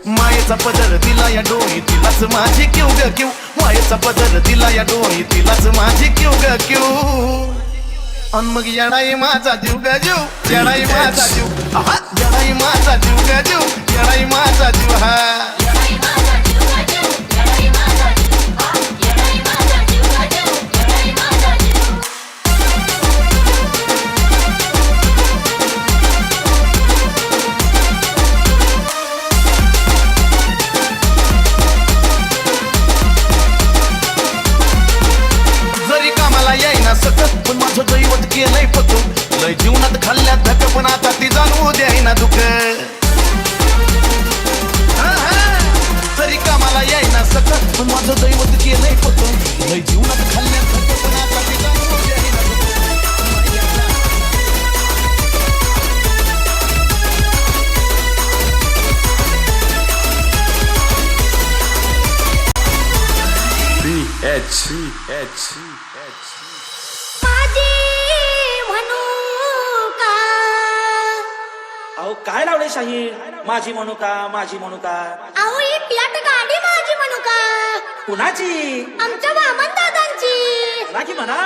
मायेचा पदर दिला या डोई तिलाच माझी क्यू ग क्यू मायेचा पदर दिला या डोई तिलाच माझी क्यू ग क्यू अन मग येणाई माझा जीव ग जीव येणाई माझा जीव आहा येणाई माझा जीव ग जीव येणाई माझा जीव हा सकत पण माझं दैवत केलंय पतू लय जीवनात खाल्ल्यात धक पण आता ती जाणवू द्यायना दुःख तरी कामाला यायना सकत पण माझं दैवत केलंय पतू लय जीवनात खाल्ल्यात धक पण आता ती जाणवू द्यायना अहो काय लावले शाहीर माझी म्हणू का माझी म्हणू का अहो ही प्लॅट गाडी माझी म्हणू का कुणाची आमच्या वामन दादांची म्हणा की म्हणा